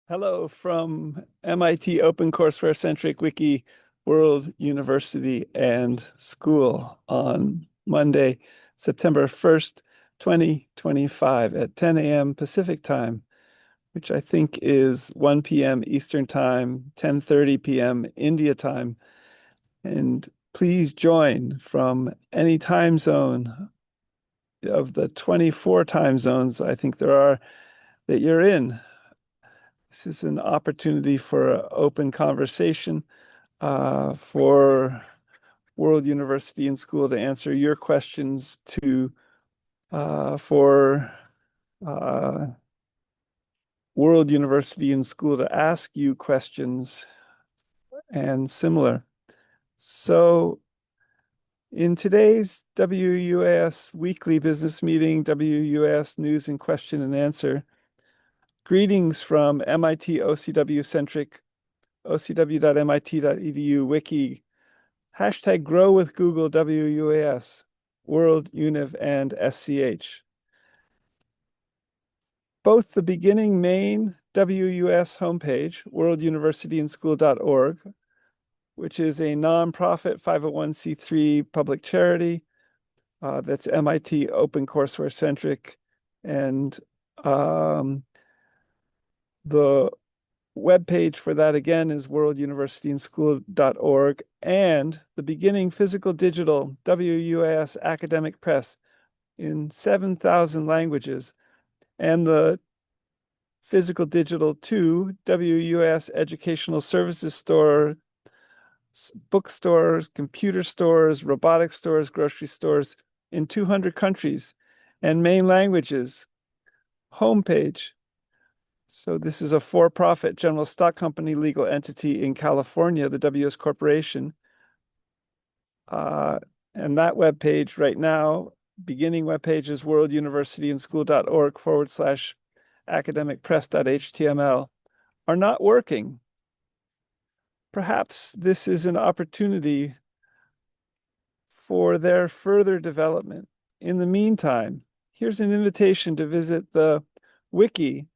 Hello from MIT OpenCourseWare Centric Wiki World University and School on Monday, September 1st, 2025 at 10 a.m. Pacific Time, which I think is 1 p.m. Eastern Time, 10:30 p.m. India Time. And please join from any time zone of the 24 time zones I think there are that you're in. This is an opportunity for open conversation for World University and School to answer your questions for uh, World University and School to ask you questions and similar. So in today's WUAS weekly business meeting, WUAS news and question and answer, greetings from MIT OCW centric ocw.mit.edu wiki, hashtag grow with Google WUAS, World Univ and SCH. Both the beginning main WUS homepage, worlduniversityandschool.org, which is a nonprofit 501c3 public charity that's MIT OpenCourseWare centric, and the web page for that again is worlduniversityandschool.org, and the beginning physical digital WUAS academic press in 7,000 languages, and the physical digital 2 WUAS educational services store, bookstores, computer stores, robotics stores, grocery stores in 200 countries and main languages homepage. So this is a for-profit general stock company legal entity in California, the WS Corporation. And that webpage right now, beginning webpage is worlduniversityandschool.org/academicpress.html, are not working. Perhaps this is an opportunity for their further development. In the meantime, here's an invitation to visit the wiki,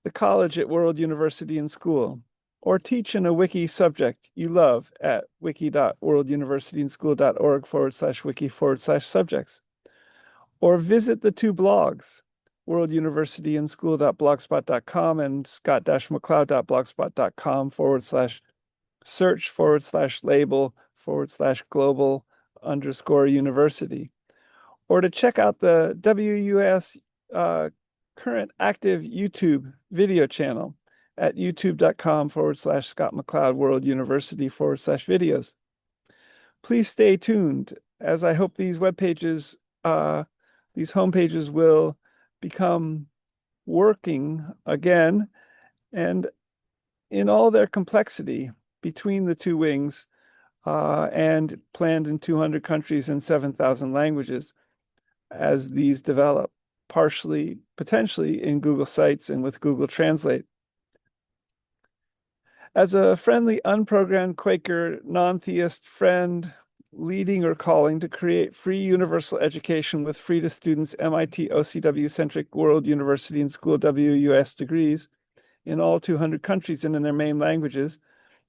the college at World University and School, or teach in a wiki subject you love at wiki.worlduniversityandschool.org/wiki/subjects. Or visit the two blogs, worlduniversityandschool.blogspot.com and scott-mccloud.blogspot.com/search/label/global_university. Or to check out the WUS current active YouTube video channel at youtube.com/Scott McCloud World University/videos. Please stay tuned, as I hope these web pages, these homepages will become working again and in all their complexity between the two wings and planned in 200 countries and 7,000 languages as these develop, partially, potentially in Google Sites and with Google Translate. As a friendly, unprogrammed Quaker, non-theist friend, leading or calling to create free universal education with free to students MIT OCW-centric World University and School WUS degrees in all 200 countries and in their main languages,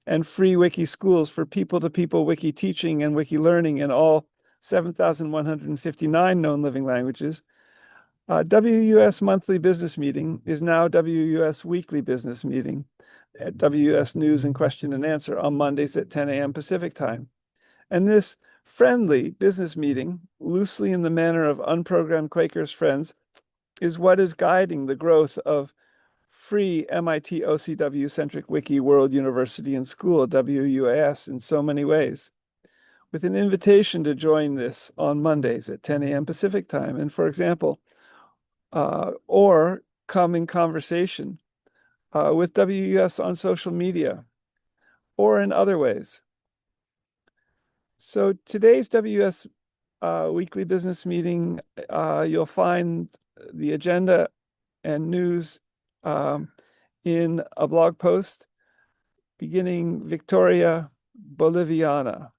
and free wiki schools for people-to-people wiki teaching and wiki learning in all 7,159 known living languages, WUS monthly business meeting is now WUS weekly business meeting at WUS News and Question and Answer on Mondays at 10 a.m. Pacific Time. And this friendly business meeting, loosely in the manner of unprogrammed Quakers friends, is what is guiding the growth of free MIT OCW-centric Wiki World University and School, WUAS, in so many ways, with an invitation to join this on Mondays at 10 a.m. Pacific Time. And for example, or come in conversation with WUS on social media or in other ways. So today's WUS weekly business meeting, you'll find the agenda and news in a blog post beginning Victoria Boliviana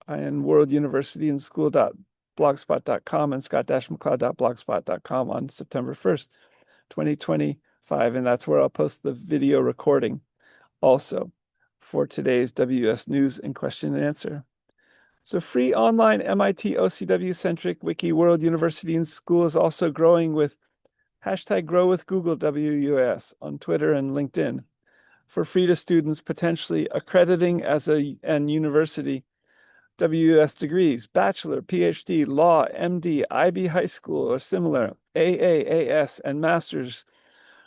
and World University and School.blogspot.com and scott-mccloud.blogspot.com on September 1st, 2025. and that's where I'll post the video recording also for today's WS News and Question and Answer. So free online MIT OCW-centric Wiki World University and School is also growing with hashtag Grow with Google WUS on Twitter and LinkedIn for free to students potentially accrediting as an university WUS degrees, bachelor, PhD, law, MD, IB high school or similar, AAAS, and masters,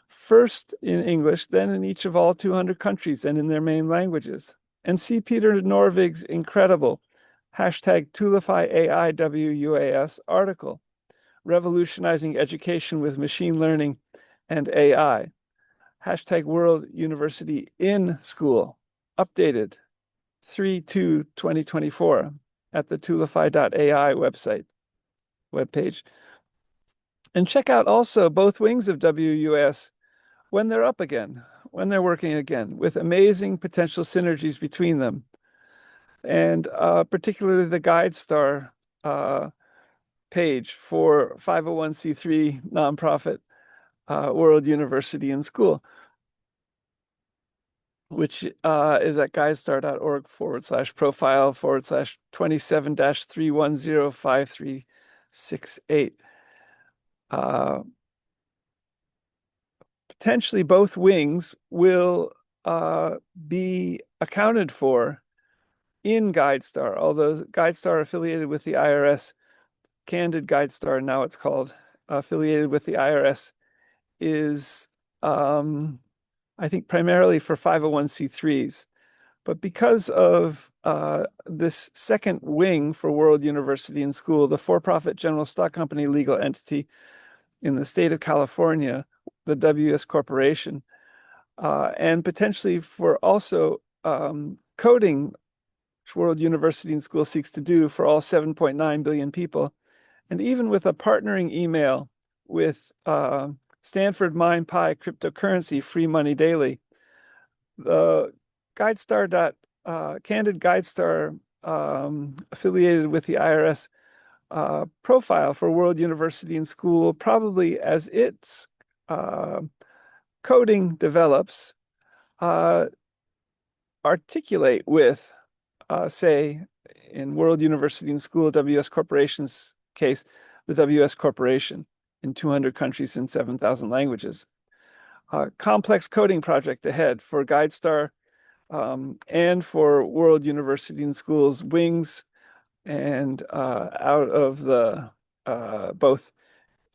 first in English, then in each of all 200 countries and in their main languages. And see Peter Norvig's incredible hashtag Tulify AI WUAS article, Revolutionizing Education with Machine Learning and AI. Hashtag World University in School, updated 3/2/2024 at the tulify.ai webpage. And check out also both wings of WUS when they're up again, when they're working again, with amazing potential synergies between them. And particularly the GuideStar page for 501c3 nonprofit World University and School, which is at guidestar.org/profile/27-3105368. Potentially both wings will be accounted for in GuideStar, although GuideStar affiliated with the IRS, Candid GuideStar, now it's called, affiliated with the IRS, is I think primarily for 501c3s. But because of this second wing for World University and School, the for-profit general stock company legal entity in the state of California, the WS Corporation, and potentially for also coding, which World University and School seeks to do for all 7.9 billion people, and even with a partnering email with Stanford MindPi cryptocurrency, Free Money Daily, the GuideStar Candid GuideStar affiliated with the IRS profile for World University and School, probably as its coding develops, articulate with, say, in World University and School WS Corporation's case, the WS Corporation in 200 countries in 7,000 languages. Complex coding project ahead for GuideStar and for World University and School's wings, and out of the both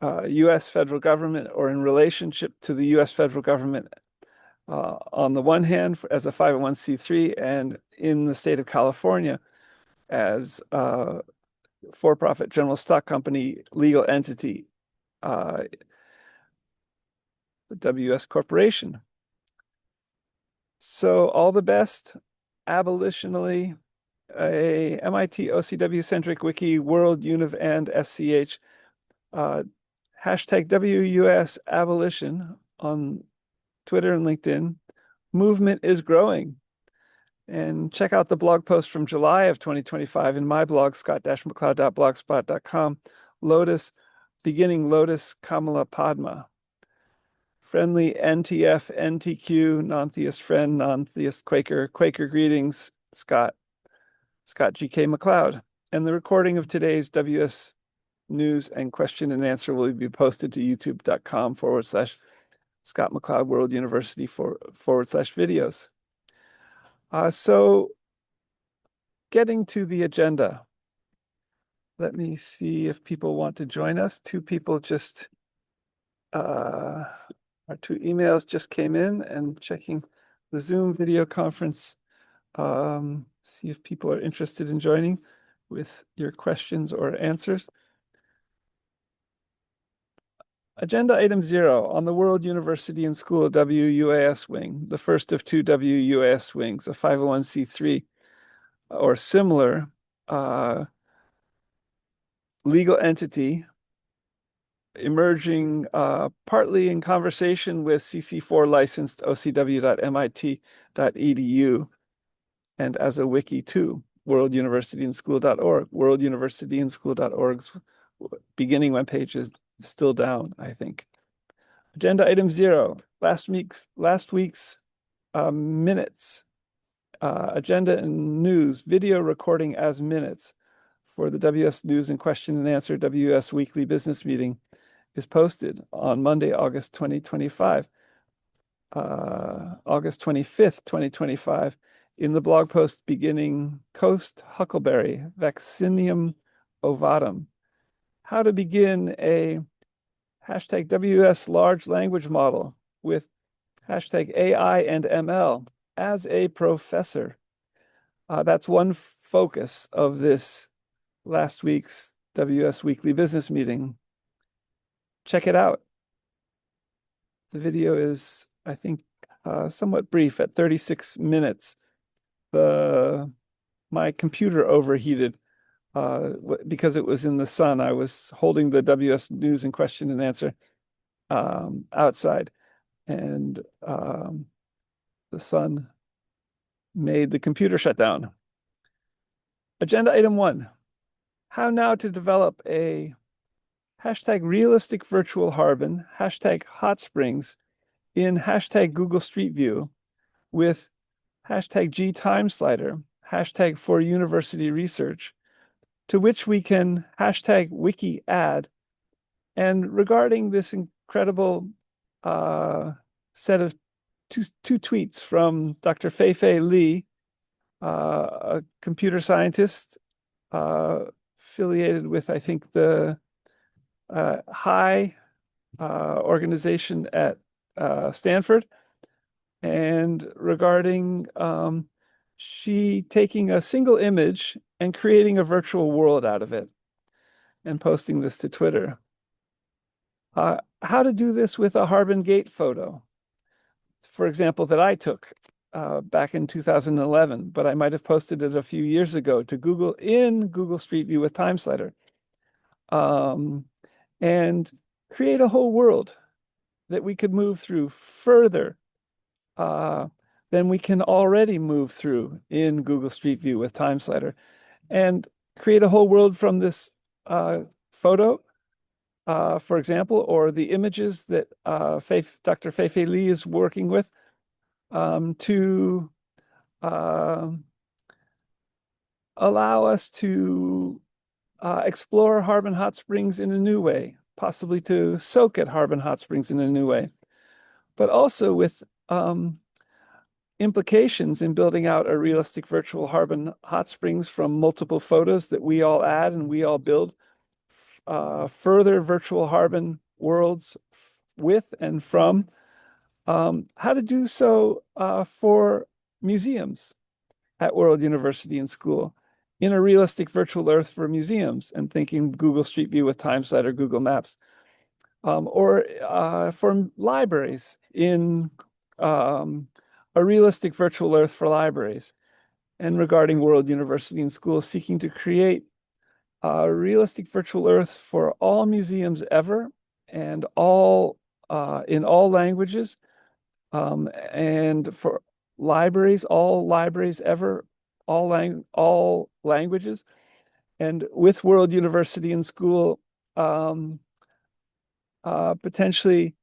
U.S. federal government or in relationship to the U.S. federal government on the one hand as a 501c3 and in the state of California as a for-profit general stock company legal entity, the WS Corporation. So all the best, abolitionally, a MIT OCW-centric wiki, World Univ and SCH, hashtag WUS abolition on Twitter and LinkedIn. Movement is growing. And check out the blog post from July of 2025 in my blog, scott-mccloud.blogspot.com, Lotus, beginning Lotus Kamala Padma. Friendly NTF, NTQ, non-theist friend, non-theist Quaker, Quaker greetings, Scott GK McCloud. And the recording of today's WS News and Question and Answer will be posted to youtube.com/Scott McCloud World University /videos. So getting to the agenda, let me see if people want to join us. Two people just, our two emails just came in, and checking the Zoom video conference, see if people are interested in joining with your questions or answers. Agenda item 0 on the World University and School WUAS wing, the first of two WUAS wings, a 501c3 or similar legal entity emerging partly in conversation with CC4 licensed ocw.mit.edu and as a wiki too, worlduniversityandschool.org. Worlduniversityandschool.org's beginning webpage is still down, I think. Agenda item 0, last week's minutes, agenda and news, video recording as minutes for the WS News and Question and Answer WS Weekly Business Meeting is posted on Monday, August 2025, August 25th, 2025, in the blog post beginning Coast Huckleberry, Vaccinium ovatum. How to begin a hashtag WS large language model with hashtag AI and ML as a professor. That's one focus of this last week's WS Weekly Business Meeting. Check it out. The video is, I think, somewhat brief at 36 minutes. My computer overheated because it was in the sun. I was holding the WS News and Question and Answer outside, and the sun made the computer shut down. Agenda item 1, how now to develop a hashtag realistic virtual Harbin, hashtag hot springs in hashtag Google Street View with hashtag G time slider, hashtag for university research, to which we can hashtag wiki add. And regarding this incredible set of two tweets from Dr. Fei Li, a computer scientist affiliated with, I think, the high organization at Stanford, and regarding she taking a single image and creating a virtual world out of it and posting this to Twitter. How to do this with a Harbin Gate photo, for example, that I took back in 2011, but I might have posted it a few years ago to Google in Google Street View with Time Slider, and create a whole world that we could move through further than we can already move through in Google Street View with Time Slider, and create a whole world from this photo, for example, or the images that Dr. Fei Li is working with, to allow us to explore Harbin Hot Springs in a new way, possibly to soak at Harbin Hot Springs in a new way, but also with implications in building out a realistic virtual Harbin Hot Springs from multiple photos that we all add and we all build, further virtual Harbin worlds with and from. How to do so for museums at World University and School in a realistic virtual Earth for museums, and thinking Google Street View with Time Slider, Google Maps, or for libraries in a realistic virtual Earth for libraries, and regarding World University and School seeking to create a realistic virtual Earth for all museums ever and all in all languages, and for libraries, all libraries ever, all languages, and with World University and School potentially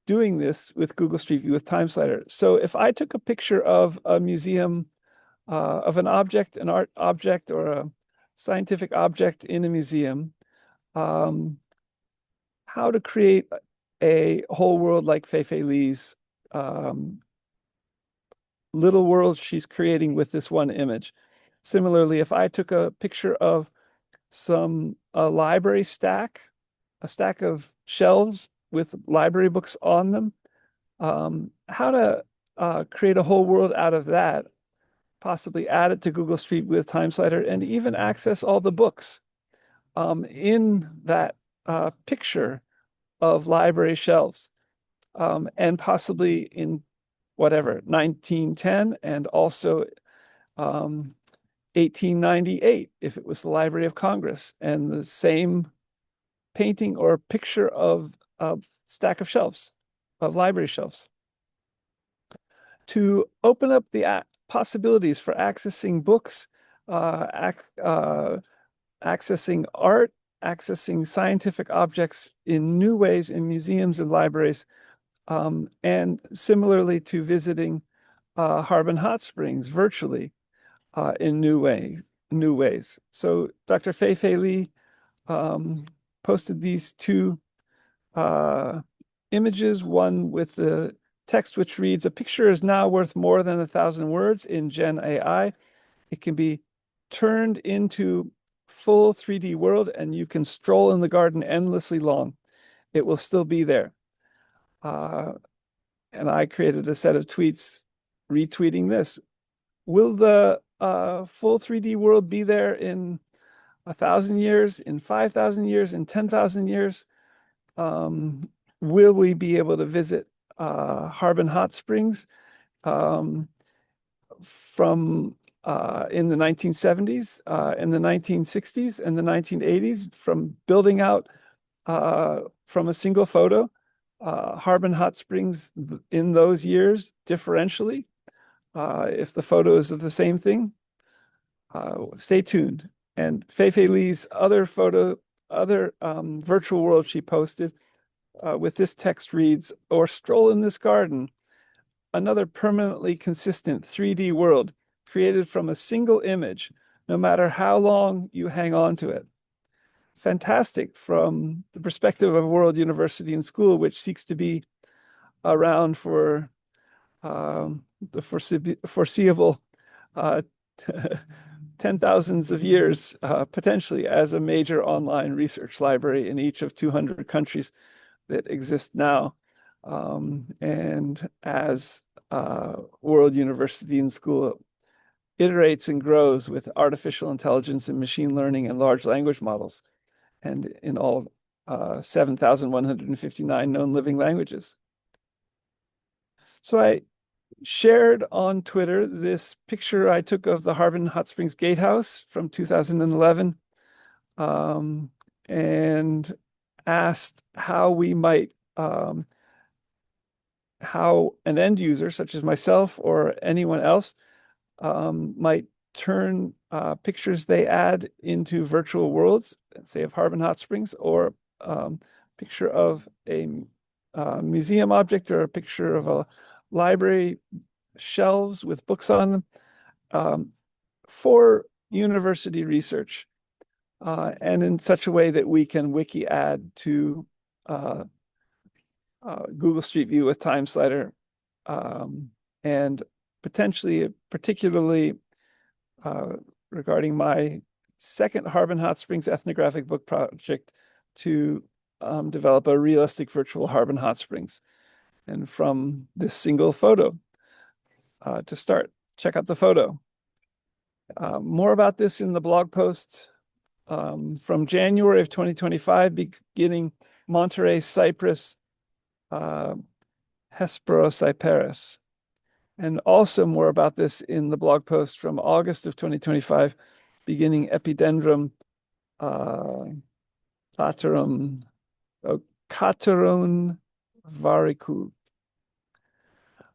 doing this with Google Street View with Time Slider. So if I took a picture of a museum, of an object, an art object, or a scientific object in a museum, how to create a whole world like Fei Li's little world she's creating with this one image. Similarly, if I took a picture of a library stack, a stack of shelves with library books on them, how to create a whole world out of that, possibly add it to Google Street with Time Slider, and even access all the books in that picture of library shelves, and possibly in whatever, 1910, and also 1898, if it was the Library of Congress, and the same painting or picture of a stack of shelves, of library shelves. To open up the possibilities for accessing books, accessing art, accessing scientific objects in new ways in museums and libraries, and similarly to visiting Harbin Hot Springs virtually in new ways. So Dr. Fei Li posted these two images, one with the text which reads, "A picture is now worth more than 1,000 words in Gen AI. It can be turned into full 3D world and you can stroll in the garden endlessly long. It will still be there." And I created a set of tweets retweeting this. Will the full 3D world be there in 1,000 years, in 5,000 years, in 10,000 years? Will we be able to visit Harbin Hot Springs from in the 1970s, in the 1960s, and the 1980s, from building out from a single photo, Harbin Hot Springs in those years differentially? If the photos are the same thing, stay tuned. And Fei Li's other virtual world she posted with this text reads, "Or stroll in this garden, another permanently consistent 3D world created from a single image, no matter how long you hang on to it." Fantastic from the perspective of World University and School, which seeks to be around for the foreseeable 10,000s of years, potentially as a major online research library in each of 200 countries that exist now. And as World University and School iterates and grows with artificial intelligence and machine learning and large language models, and in all 7,159 known living languages. So I shared on Twitter this picture I took of the Harbin Hot Springs Gatehouse from 2011, and asked how we might, how an end user such as myself or anyone else might turn pictures they add into virtual worlds, say of Harbin Hot Springs, or picture of a museum object, or a picture of a library shelves with books on them, for university research, and in such a way that we can wiki add to Google Street View with Time Slider, and potentially, particularly regarding my second Harbin Hot Springs ethnographic book project, to develop a realistic virtual Harbin Hot Springs. And from this single photo, to start, check out the photo. More about this in the blog post from January of 2025, beginning Monterey, Cyprus, Hesperocyparis. And also more about this in the blog post from August of 2025, beginning Epidendrum Caterum varicu.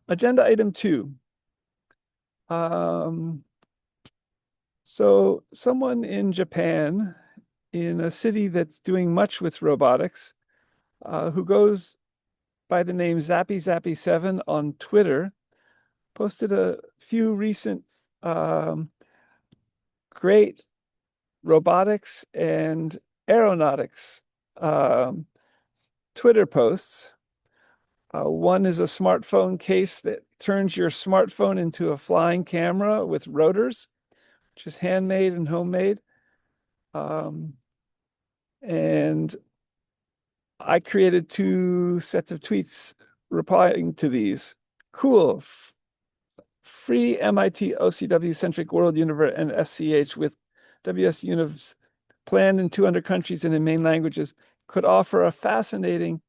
Agenda item 2. So someone in Japan, in a city that's doing much with robotics, who goes by the name Zappy7 on Twitter, posted a few recent great robotics and aeronautics Twitter posts. One is a smartphone case that turns your smartphone into a flying camera with rotors, which is handmade and homemade. And I created 2 sets of tweets replying to these. Cool. Free MIT OCW centric world universe and SCH with WS Univs planned in 200 countries and in main languages could offer a fascinating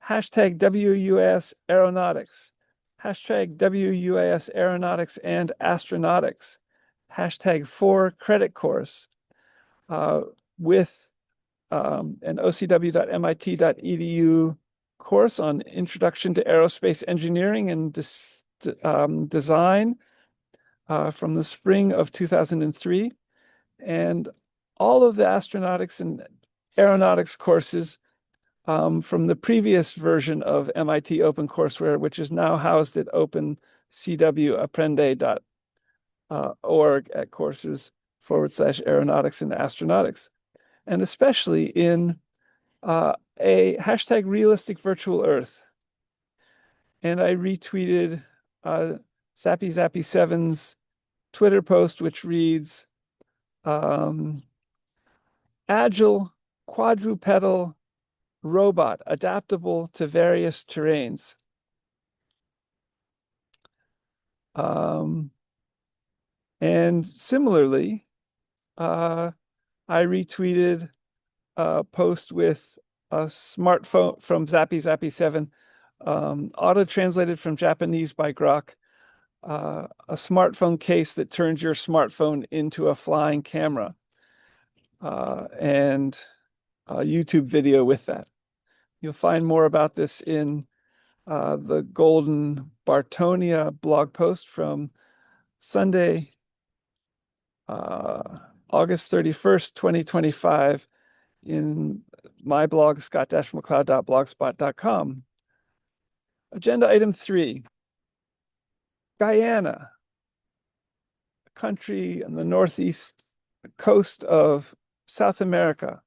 hashtag WUAS aeronautics, hashtag WUAS aeronautics and astronautics, hashtag 4 credit course, with an ocw.mit.edu course on Introduction to Aerospace Engineering and Design from the spring of 2003. And all of the astronautics and aeronautics courses from the previous version of MIT OpenCourseWare, which is now housed at opencwaprende.org at courses/aeronautics and astronautics, and especially in a hashtag realistic virtual Earth. And I retweeted Zappy Zappy 7's Twitter post, which reads, agile quadrupedal robot adaptable to various terrains. And similarly, I retweeted a post with a smartphone from Zappy Zappy 7, auto-translated from Japanese by Grok, a smartphone case that turns your smartphone into a flying camera, and a YouTube video with that. You'll find more about this in the Golden Bartonia blog post from Sunday, August 31st, 2025, in my blog, scott-mccloud.blogspot.com. Agenda item 3, Guyana, a country on the northeast coast of South America.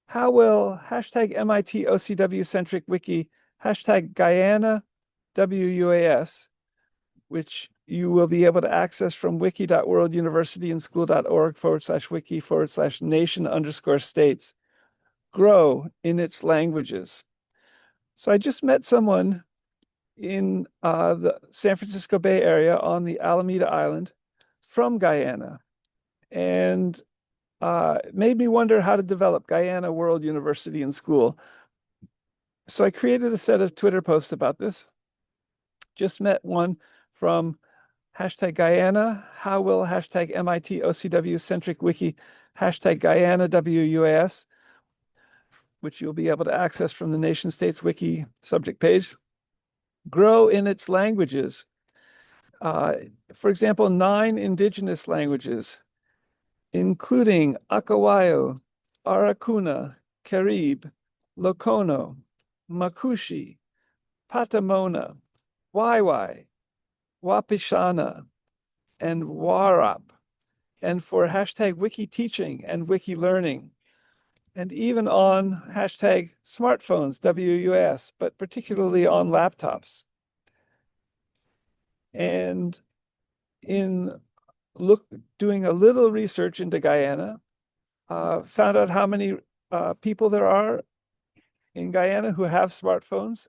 How will hashtag MIT OCW centric wiki hashtag Guyana WUAS, which you will be able to access from wiki.worlduniversityandschool.org/wiki/nation_states, grow in its languages? So I just met someone in the San Francisco Bay Area on the Alameda Island from Guyana, and it made me wonder how to develop Guyana World University and School. So I created a set of Twitter posts about this. Just met one from hashtag Guyana. How will hashtag MIT OCW centric wiki hashtag Guyana WUAS, which you'll be able to access from the nation states wiki subject page, grow in its languages? For example, 9 indigenous languages, including Akawayo, Arakuna, Carib, Lokono, Makushi, Patamona, Waiwai, Wapishana, and Warap, and for hashtag wiki teaching and wiki learning, and even on hashtag smartphones, WUS, but particularly on laptops. And in doing a little research into Guyana, found out how many people there are in Guyana who have smartphones,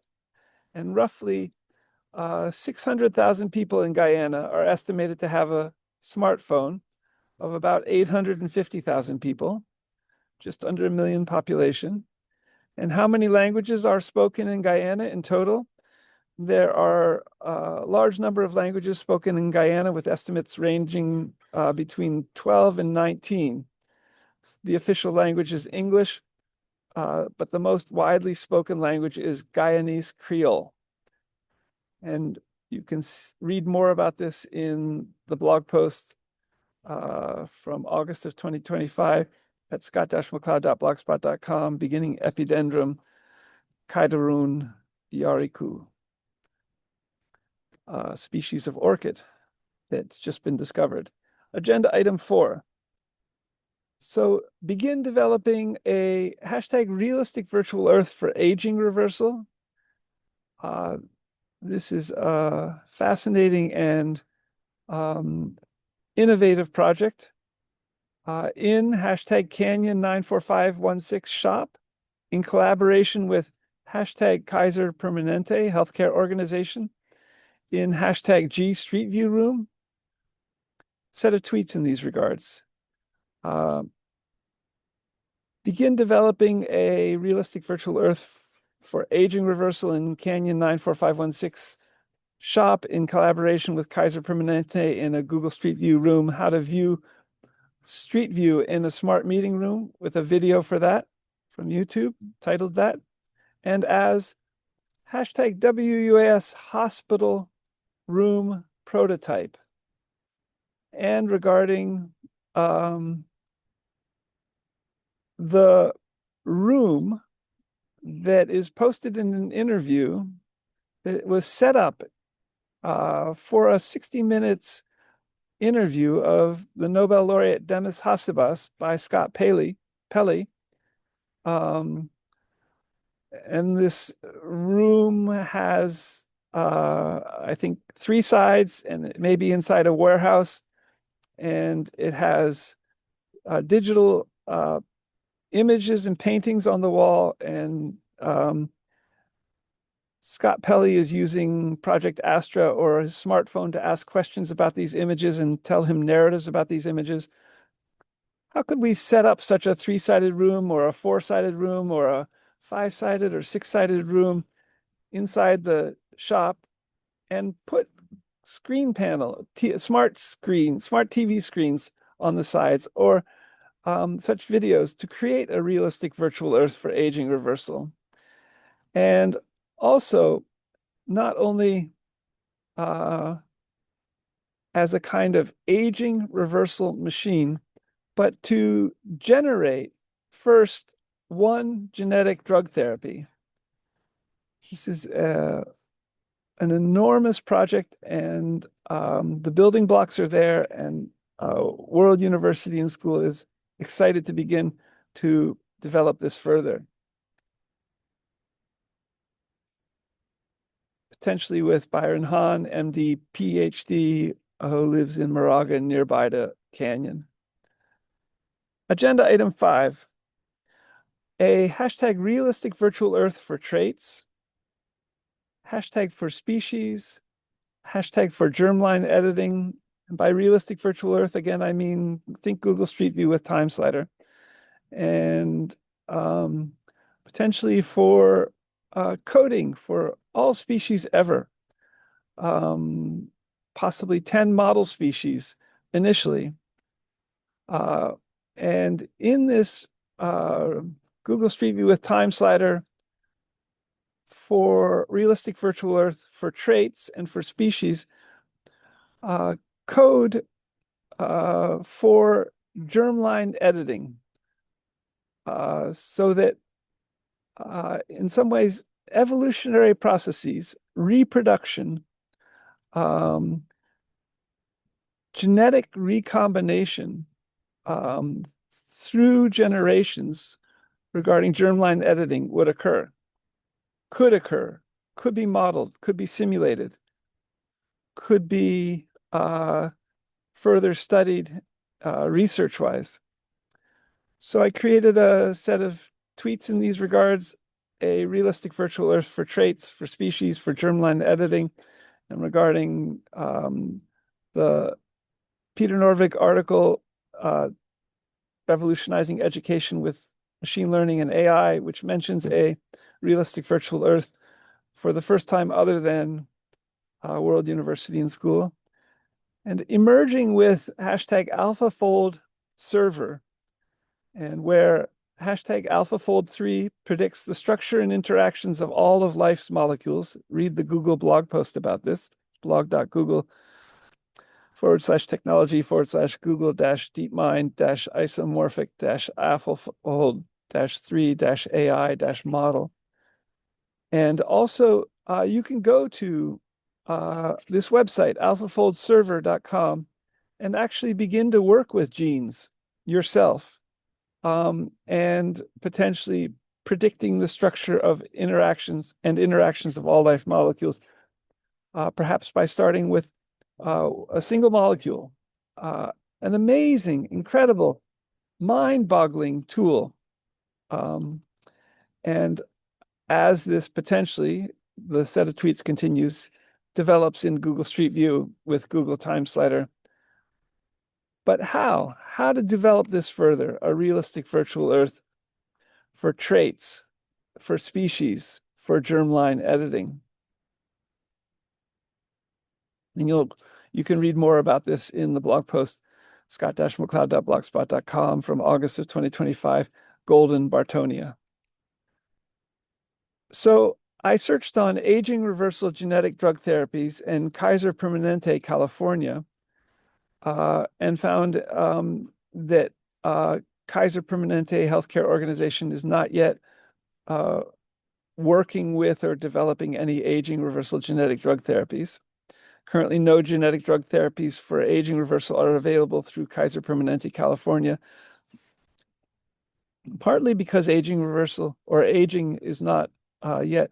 and roughly 600,000 people in Guyana are estimated to have a smartphone, of about 850,000 people, just under 1 million population. And how many languages are spoken in Guyana in total? There are a large number of languages spoken in Guyana, with estimates ranging between 12 and 19. The official language is English, but the most widely spoken language is Guyanese Creole. And you can read more about this in the blog post from August of 2025 at scott-mccloud.blogspot.com, beginning Epidendrum Kaidarun yariku, species of orchid that's just been discovered. Agenda item 4. So begin developing a hashtag realistic virtual Earth for aging reversal. This is a fascinating and innovative project in hashtag Canyon94516 shop, in collaboration with hashtag Kaiser Permanente healthcare organization, in hashtag G Street View Room. Set of tweets in these regards. Begin developing a realistic virtual Earth for aging reversal in Canyon94516 shop, in collaboration with Kaiser Permanente, in a Google Street View room. How to view Street View in a smart meeting room, with a video for that from YouTube titled that. And as hashtag WUAS hospital room prototype. And regarding the room that is posted in an interview that was set up for a 60 minutes interview of the Nobel laureate Demis Hassabis by Scott Pelley. Um, and this room has, I think, 3 sides, and it may be inside a warehouse. And it has digital images and paintings on the wall. And Scott Pelley is using Project Astra or his smartphone to ask questions about these images and tell him narratives about these images. How could we set up such a 3-sided room or a 4-sided room or a 5-sided or 6-sided room inside the shop and put screen panel, smart TV screens on the sides, or such videos to create a realistic virtual Earth for aging reversal? And also, not only as a kind of aging reversal machine, but to generate first one genetic drug therapy. This is an enormous project, and the building blocks are there, and World University and School is excited to begin to develop this further, potentially with Byron Hahn, MD, PhD, who lives in Moraga nearby to Canyon. Agenda item 5, a hashtag realistic virtual Earth for traits, hashtag for species, hashtag for germline editing. And by realistic virtual Earth, again, I mean, think Google Street View with time slider. And potentially for coding for all species ever, possibly 10 model species initially. And in this Google Street View with time slider for realistic virtual Earth for traits and for species, code for germline editing, so that in some ways, evolutionary processes, reproduction, genetic recombination through generations regarding germline editing would occur, could be modeled, could be simulated, could be further studied research-wise. So I created a set of tweets in these regards, a realistic virtual Earth for traits, for species, for germline editing, and regarding the Peter Norvig article, Revolutionizing Education with Machine Learning and AI, which mentions a realistic virtual Earth for the first time other than World University and School. And emerging with hashtag AlphaFold server, and where hashtag AlphaFold3 predicts the structure and interactions of all of life's molecules. Read the Google blog post about this, blog.google-deepmind-isomorphic-AlphaFold-3-AI-model. And also, you can go to this website, alphafoldserver.com, and actually begin to work with genes yourself, and potentially predicting the structure of interactions of all life molecules, perhaps by starting with a single molecule, an amazing, incredible, mind-boggling tool. And as this potentially, the set of tweets continues, develops in Google Street View with Google Time Slider. But how? How to develop this further, a realistic virtual Earth for traits, for species, for germline editing? And you can read more about this in the blog post, scott-mccloud.blogspot.com from August of 2025, Golden Bartonia. So I searched on aging reversal genetic drug therapies in Kaiser Permanente, California, and found that Kaiser Permanente Healthcare Organization is not yet working with or developing any aging reversal genetic drug therapies. Currently, no genetic drug therapies for aging reversal are available through Kaiser Permanente, California, partly because aging reversal or aging is not yet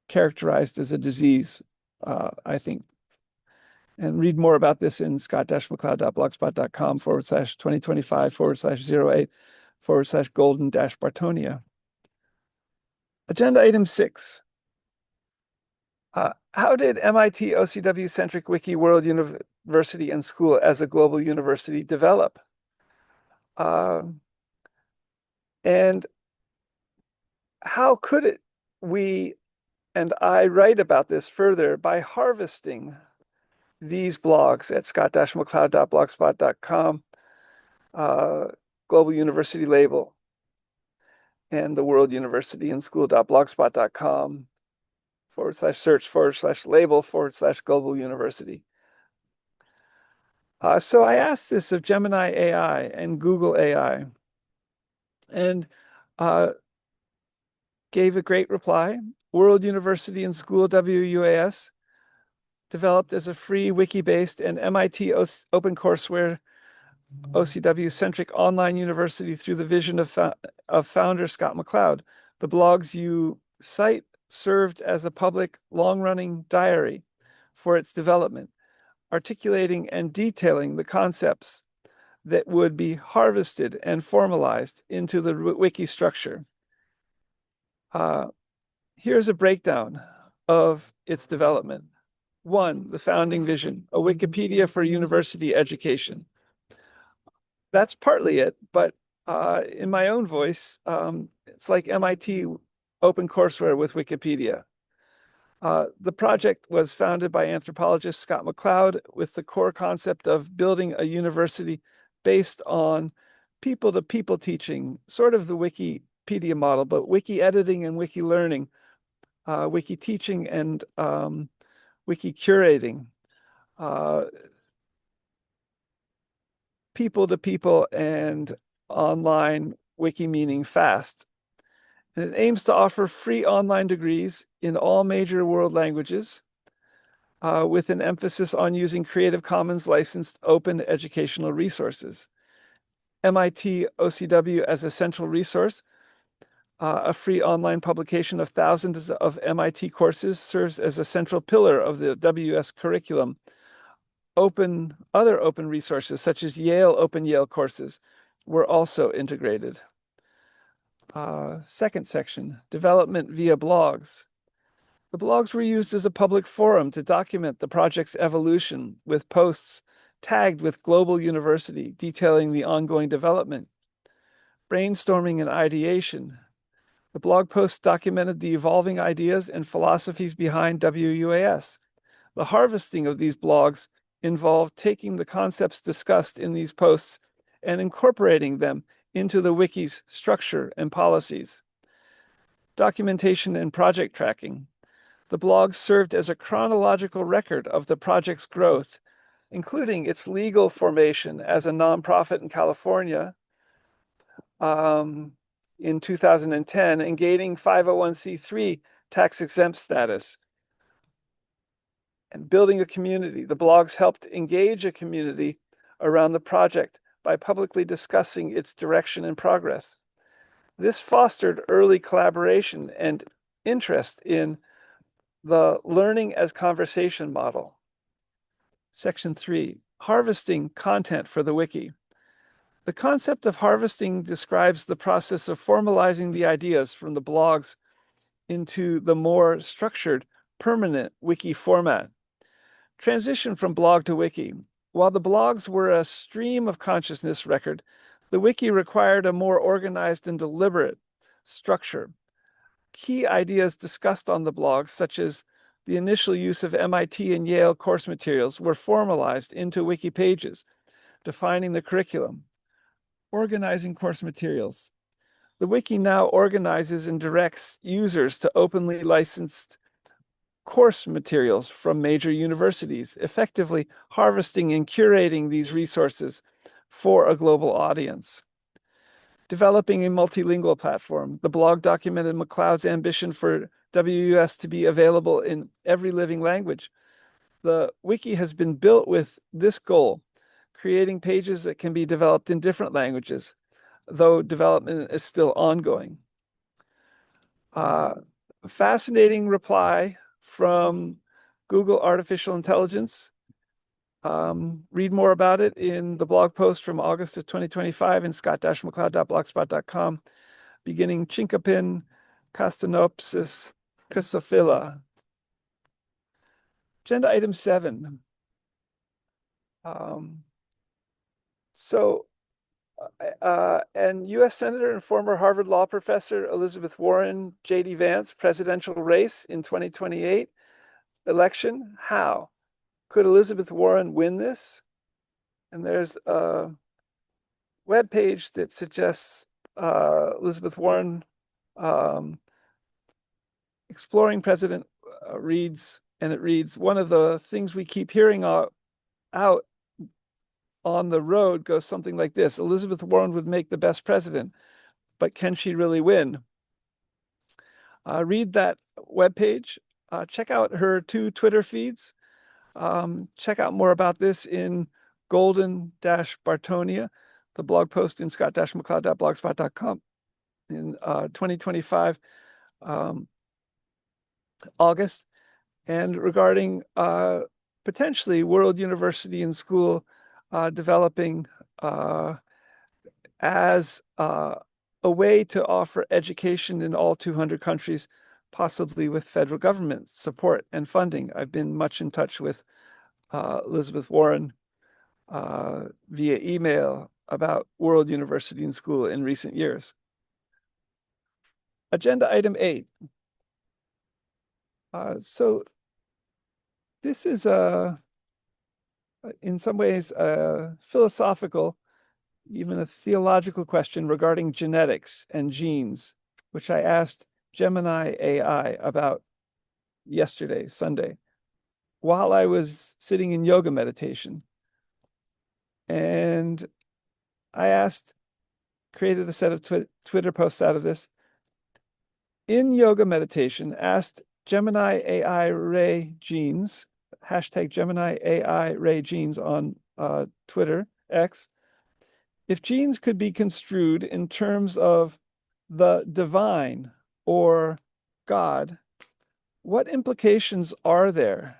characterized as a disease, I think. And read more about this in scott-mccloud.blogspot.com/2025/08/golden-bartonia. Agenda item 6. How did MIT OCW centric Wiki World University and School as a global university develop? And how could it, we and I write about this further by harvesting these blogs at scott-mccloud.blogspot.com, Global University label, and the World University and School.blogspot.com /search/label/Global University. So I asked this of Gemini AI and Google AI, and gave a great reply. World University and School WUAS, developed as a free wiki-based and MIT OpenCourseWare OCW-centric online university through the vision of founder Scott McCloud. The blogs you cite served as a public long-running diary for its development, articulating and detailing the concepts that would be harvested and formalized into the wiki structure. Here's a breakdown of its development. 1, the founding vision, a Wikipedia for university education. That's partly it, but in my own voice, it's like MIT OpenCourseWare with Wikipedia. The project was founded by anthropologist Scott McCloud with the core concept of building a university based on people-to-people teaching, sort of the Wikipedia model, but wiki editing and wiki learning, wiki teaching and wiki curating, people-to-people and online wiki meaning fast. And it aims to offer free online degrees in all major world languages, with an emphasis on using Creative Commons licensed open educational resources. MIT OCW as a central resource, a free online publication of thousands of MIT courses, serves as a central pillar of the WS curriculum. Other open resources, such as Open Yale courses, were also integrated. Second section, development via blogs. The blogs were used as a public forum to document the project's evolution, with posts tagged with Global University detailing the ongoing development. Brainstorming and ideation. The blog posts documented the evolving ideas and philosophies behind WUAS. The harvesting of these blogs involved taking the concepts discussed in these posts and incorporating them into the wiki's structure and policies. Documentation and project tracking. The blogs served as a chronological record of the project's growth, including its legal formation as a nonprofit in California in 2010 and gaining 501c3 tax-exempt status. And building a community. The blogs helped engage a community around the project by publicly discussing its direction and progress. This fostered early collaboration and interest in the learning as conversation model. Section 3, harvesting content for the wiki. The concept of harvesting describes the process of formalizing the ideas from the blogs into the more structured, permanent wiki format. Transition from blog to wiki. While the blogs were a stream of consciousness record, the wiki required a more organized and deliberate structure. Key ideas discussed on the blogs, such as the initial use of MIT and Yale course materials, were formalized into wiki pages, defining the curriculum. Organizing course materials. The wiki now organizes and directs users to openly licensed course materials from major universities, effectively harvesting and curating these resources for a global audience. Developing a multilingual platform. The blog documented McCloud's ambition for WUS to be available in every living language. The wiki has been built with this goal, creating pages that can be developed in different languages, though development is still ongoing. Fascinating reply from Google Artificial Intelligence. Read more about it in the blog post from August of 2025 in scott-mccloud.blogspot.com, beginning Chinkapin Castanopsis chrysophylla. Agenda item 7. And U.S. Senator and former Harvard Law professor Elizabeth Warren, J.D. Vance, presidential race in 2028 election. How? Could Elizabeth Warren win this? And there's a web page that suggests Elizabeth Warren exploring president reads, and it reads, one of the things we keep hearing out on the road goes something like this: Elizabeth Warren would make the best president, but can she really win? Read that webpage. Check out her 2 Twitter feeds. Check out more about this in Golden-Bartonia, the blog post in scott-mccloud.blogspot.com in 2025 August. And regarding potentially World University and School developing as a way to offer education in all 200 countries, possibly with federal government support and funding. I've been much in touch with Elizabeth Warren via email about World University and School in recent years. Agenda item 8. So this is in some ways a philosophical, even a theological question regarding genetics and genes, which I asked Gemini AI about yesterday, Sunday, while I was sitting in yoga meditation. And I created a set of Twitter posts out of this. In yoga meditation, asked Gemini AI Ray Genes, hashtag Gemini AI Ray Genes on Twitter, X, if genes could be construed in terms of the divine or God, what implications are there,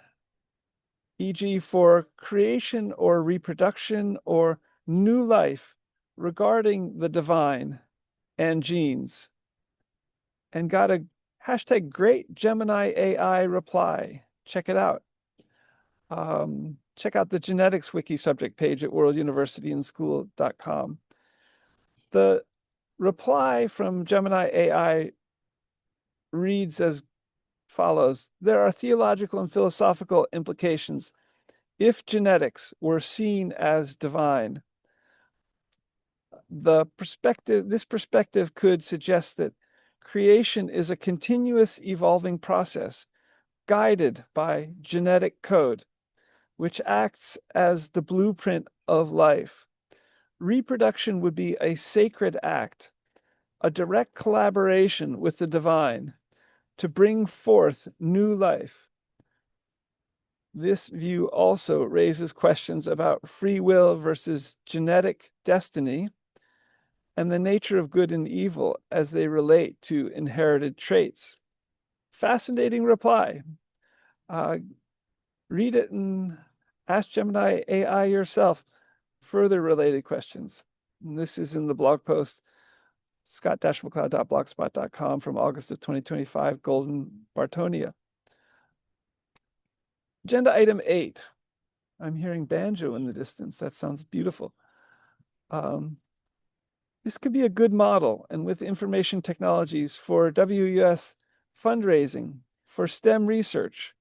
e.g., for creation or reproduction or new life regarding the divine and genes? And got a hashtag great Gemini AI reply. Check it out. Check out the genetics wiki subject page at worlduniversityandschool.com. The reply from Gemini AI reads as follows: there are theological and philosophical implications if genetics were seen as divine. This perspective could suggest that creation is a continuous evolving process guided by genetic code, which acts as the blueprint of life. Reproduction would be a sacred act, a direct collaboration with the divine to bring forth new life. This view also raises questions about free will versus genetic destiny and the nature of good and evil as they relate to inherited traits. Fascinating reply. Read it and ask Gemini AI yourself further related questions. And this is in the blog post, scott-mccloud.blogspot.com from August of 2025, Golden-Bartonia. Agenda item 8. I'm hearing banjo in the distance. That sounds beautiful. This could be a good model, and with information technologies for WUS fundraising for STEM research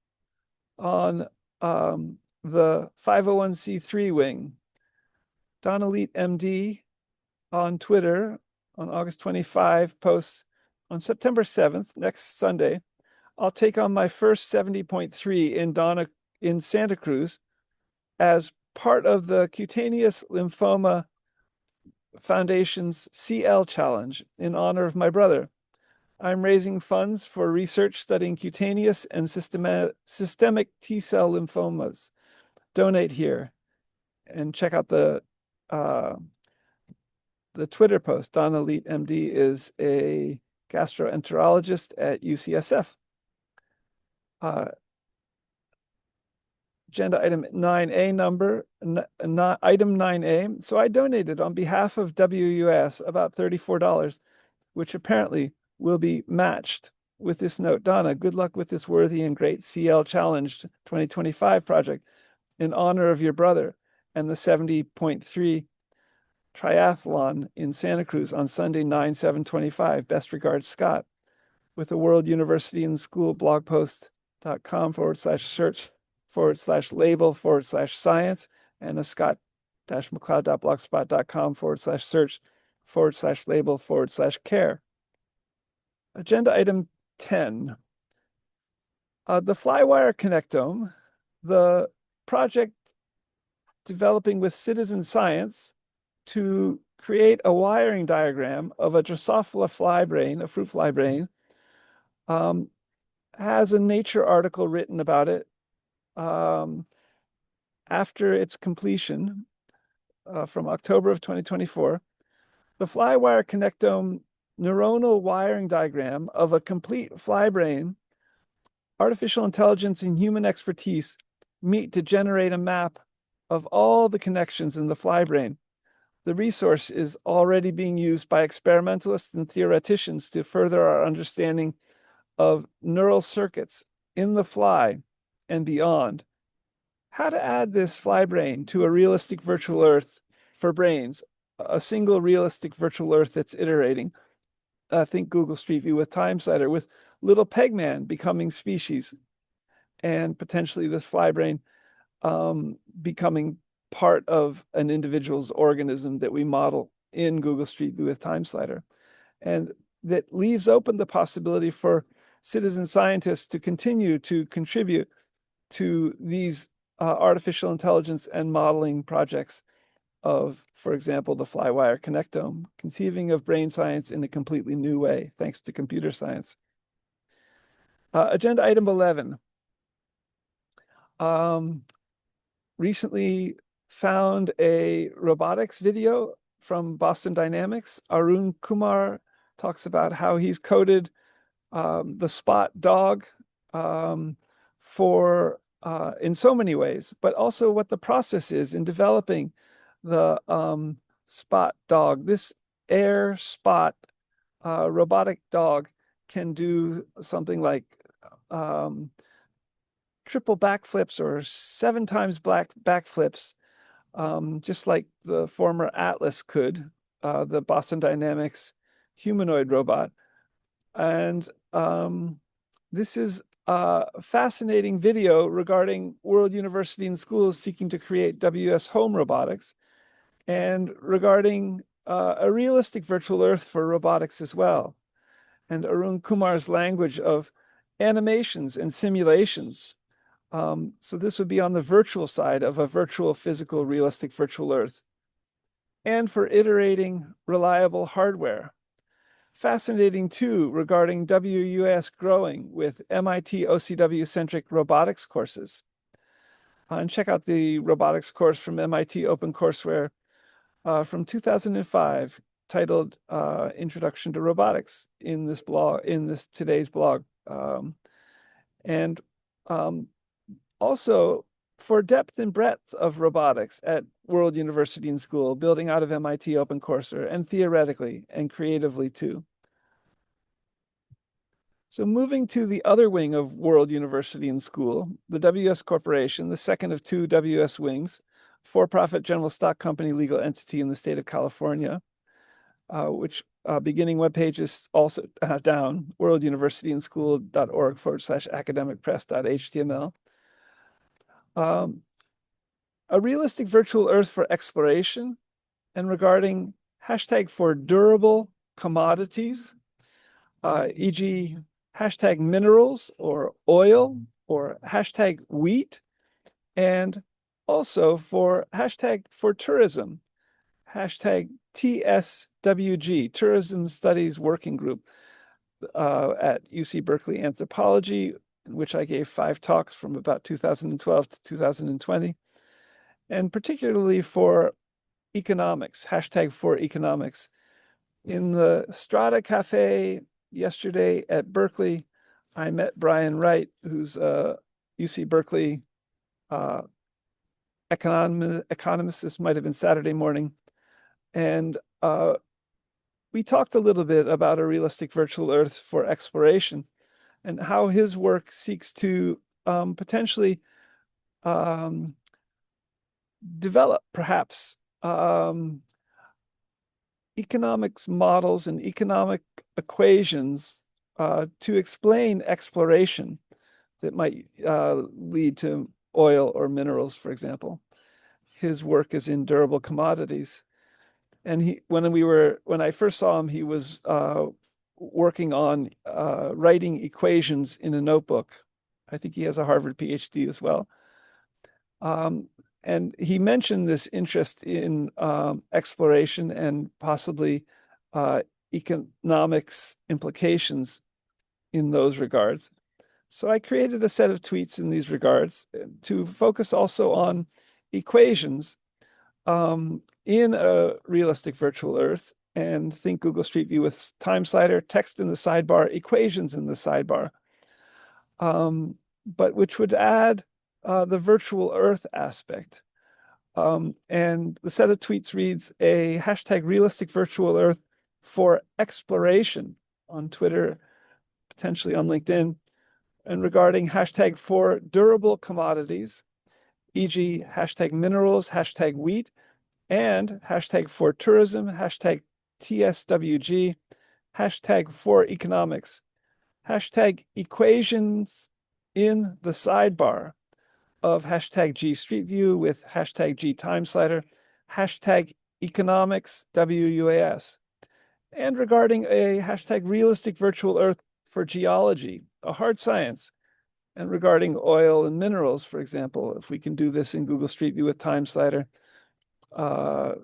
on the 501c3 wing. Donalit MD on Twitter on August 25 posts, on September 7th, next Sunday, I'll take on my first 70.3 in Santa Cruz as part of the Cutaneous Lymphoma Foundation's CL Challenge in honor of my brother. I'm raising funds for research studying cutaneous and systemic T-cell lymphomas. Donate here and check out the Twitter post. Donna Leet, MD, is a gastroenterologist at UCSF. Agenda item 9A number, item 9A. So I donated on behalf of WUS about $34, which apparently will be matched with this note. Donna, good luck with this worthy and great CL Challenge 2025 project in honor of your brother and the 70.3 triathlon in Santa Cruz on Sunday, 9/7/25. Best regards, Scott. With a World University and School blogpost.com/search/label/science and a scott-mccloud.blogspot.com/search/label/care. Agenda item 10. The Flywire Connectome, the project developing with citizen science to create a wiring diagram of a Drosophila fly brain, a fruit fly brain, has a Nature article written about it after its completion from October of 2024. The Flywire Connectome neuronal wiring diagram of a complete fly brain, artificial intelligence and human expertise meet to generate a map of all the connections in the fly brain. The resource is already being used by experimentalists and theoreticians to further our understanding of neural circuits in the fly and beyond. How to add this fly brain to a realistic virtual Earth for brains, a single realistic virtual Earth that's iterating. Think Google Street View with Time Slider, with little Pegman becoming species, and potentially this fly brain becoming part of an individual's organism that we model in Google Street View with Time Slider. And that leaves open the possibility for citizen scientists to continue to contribute to these artificial intelligence and modeling projects of, for example, the Flywire Connectome, conceiving of brain science in a completely new way, thanks to computer science. Agenda item 11. Recently found a robotics video from Boston Dynamics. Arun Kumar talks about how he's coded the Spot dog for in so many ways, but also what the process is in developing the Spot dog. This Air Spot robotic dog can do something like triple backflips or 7 times backflips, just like the former Atlas could, the Boston Dynamics humanoid robot. And this is a fascinating video regarding World University and schools seeking to create WS home robotics, and regarding a realistic virtual Earth for robotics as well. And Arun Kumar's language of animations and simulations. So this would be on the virtual side of a virtual, physical, realistic virtual Earth. And for iterating reliable hardware. Fascinating too regarding WUS growing with MIT OCW-centric robotics courses. And check out the robotics course from MIT OpenCourseWare from 2005, titled Introduction to Robotics, in this blog, today's blog. Also for depth and breadth of robotics at World University and School, building out of MIT OpenCourseWare, and theoretically and creatively too. So moving to the other wing of World University and School, the WS Corporation, the second of 2 WS wings, for-profit general stock company legal entity in the state of California, which beginning webpage is also down, worlduniversityandschool.org/academicpress.html. A realistic virtual Earth for exploration, and regarding hashtag for durable commodities, e.g. hashtag minerals or oil or hashtag wheat, and also for hashtag for tourism, hashtag TSWG, Tourism Studies Working Group. at UC Berkeley Anthropology, in which I gave 5 talks from about 2012 to 2020, and particularly for economics, #4economics. In the Strata Cafe yesterday at Berkeley, I met Brian Wright, who's a UC Berkeley economist. This might have been Saturday morning. And we talked a little bit about a realistic virtual Earth for exploration and how his work seeks to potentially develop perhaps economics models and economic equations to explain exploration that might lead to oil or minerals, for example. His work is in durable commodities. And when I first saw him, he was working on writing equations in a notebook. I think he has a Harvard PhD as well. And he mentioned this interest in exploration and possibly economics implications in those regards. So I created a set of tweets in these regards to focus also on equations in a realistic virtual Earth, and think Google Street View with time slider, text in the sidebar, equations in the sidebar, but which would add the virtual Earth aspect. And the set of tweets reads a #realistic virtual Earth for exploration on Twitter, potentially on LinkedIn, and regarding #for durable commodities, e.g. #minerals, #wheat, and #for tourism, #TSWG, #for economics, #equations in the sidebar of #G Street View with #G time slider, #economics WUAS, and regarding a #realistic virtual Earth for geology, a hard science, and regarding oil and minerals, for example, if we can do this in Google Street View with time slider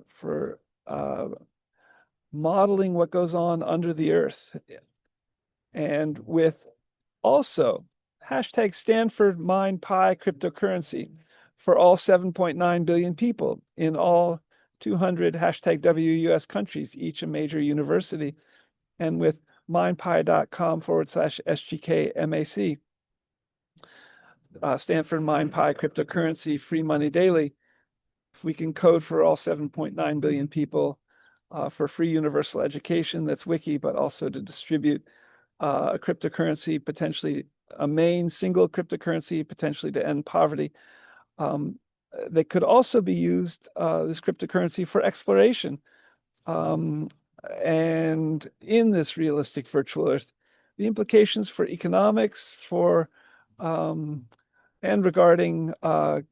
for modeling what goes on under the Earth, and with also #Stanford Mine Pi cryptocurrency for all 7.9 billion people in all 200 #WUS countries, each a major university, and with minepi.com/SGKMAC. Stanford Mine Pi cryptocurrency, free money daily. If we can code for all 7.9 billion people for free universal education, that's wiki, but also to distribute a cryptocurrency, potentially a main single cryptocurrency, potentially to end poverty. That could also be used, this cryptocurrency, for exploration. And in this realistic virtual Earth, the implications for economics, for and regarding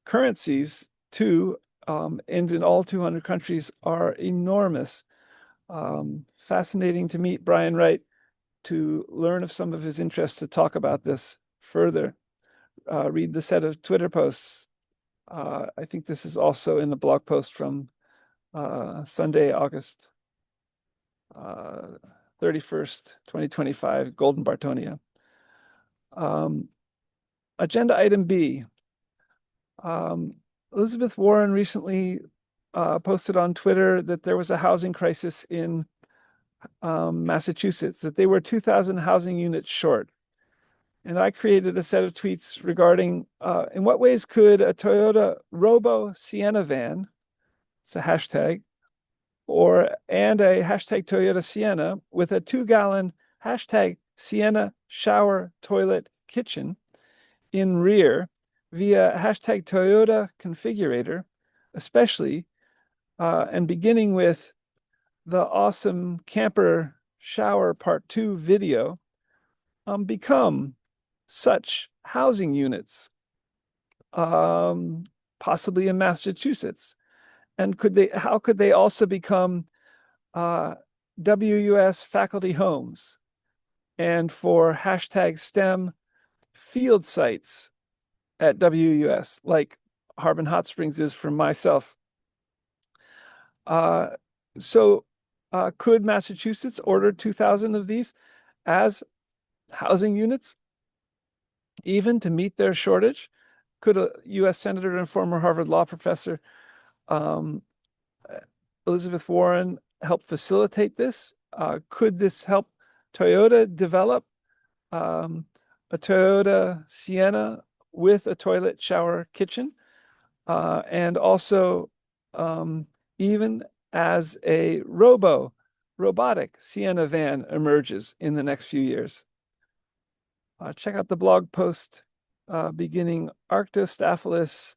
currencies too, and in all 200 countries are enormous. Fascinating to meet Brian Wright, to learn of some of his interests, to talk about this further. Read the set of Twitter posts. I think this is also in the blog post from Sunday, August 31st, 2025, Golden Bartonia. Agenda item B. Elizabeth Warren recently posted on Twitter that there was a housing crisis in Massachusetts, that they were 2,000 housing units short. And I created a set of tweets regarding in what ways could a Toyota Robo Sienna van, it's a hashtag, and a Toyota Sienna with a 2-gallon Sienna shower toilet kitchen in rear via Toyota configurator, especially, and beginning with the awesome camper shower part 2 video, become such housing units, possibly in Massachusetts? And how could they also become WUS faculty homes, and for #STEM field sites at WUS, like Harbin Hot Springs is for myself? So could Massachusetts order 2,000 of these as housing units, even to meet their shortage? Could a U.S. Senator and former Harvard Law professor, um, Elizabeth Warren, help facilitate this? Could this help Toyota develop a Toyota Sienna with a toilet, shower, kitchen? And also, even as a robotic Sienna van emerges in the next few years. Check out the blog post beginning Arctostaphylos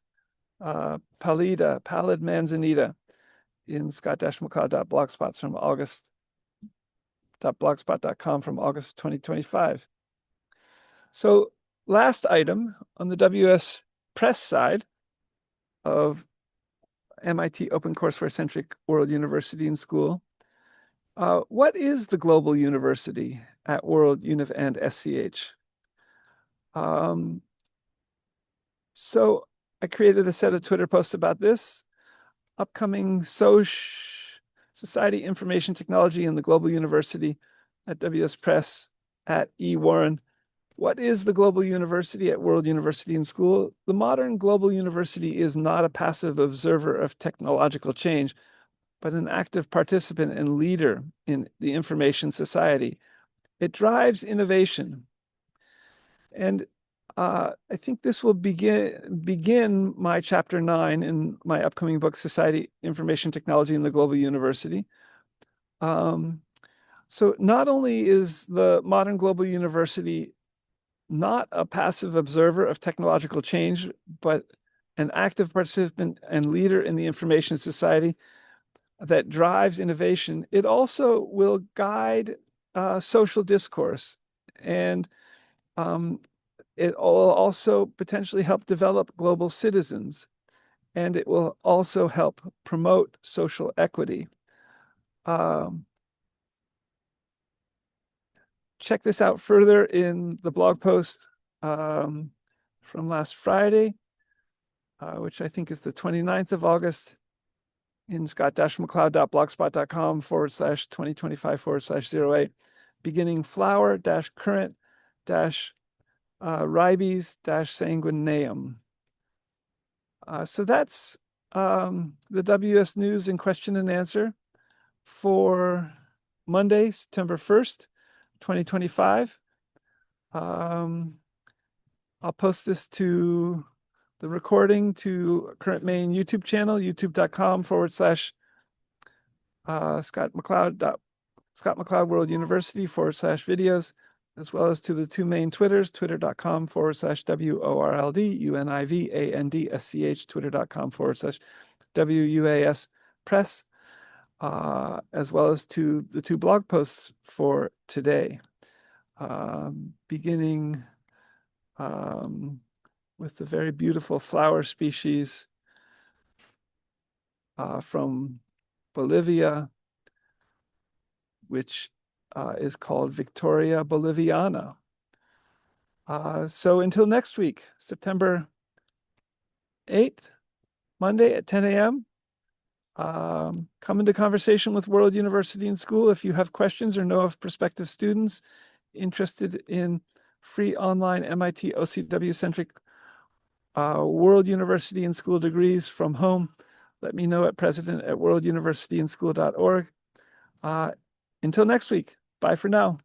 pallida, pallid manzanita, in scott-mccloud.blogspot from august.blogspot.com from August 2025. So last item on the WS Press side of MIT OpenCourseware Centric World University and School. What is the global university at World Univ and SCH? So I created a set of Twitter posts about this. Upcoming Society Information Technology in the Global University at WS Press at E. Warren. What is the global university at World University and School? The modern global university is not a passive observer of technological change, but an active participant and leader in the information society. It drives innovation. And I think this will begin my chapter 9 in my upcoming book, Society, Information Technology in the Global University. So not only is the modern global university not a passive observer of technological change, but an active participant and leader in the information society that drives innovation, it also will guide social discourse. And it will also potentially help develop global citizens. And it will also help promote social equity. Check this out further in the blog post from last Friday, which I think is the 29th of August, in scott-mccloud.blogspot.com/2025/08, beginning flower-current-ribes-sanguineum. So that's the WS News in question and answer for Monday, September 1st, 2025. I'll post this to the recording to current main YouTube channel, youtube.com/Scott McCloud World University /videos, as well as to the two main Twitters, twitter.com/WORLDUNIVANDSCH, twitter.com/WUAS Press, as well as to the two blog posts for today, beginning with the very beautiful flower species from Bolivia, which is called Victoria boliviana. So until next week, September 8th, Monday at 10 a.m., come into conversation with World University and School if you have questions or know of prospective students interested in free online MIT OCW-centric World University and School degrees from home. Let me know at president@worlduniversityandschool.org. Until next week, bye for now.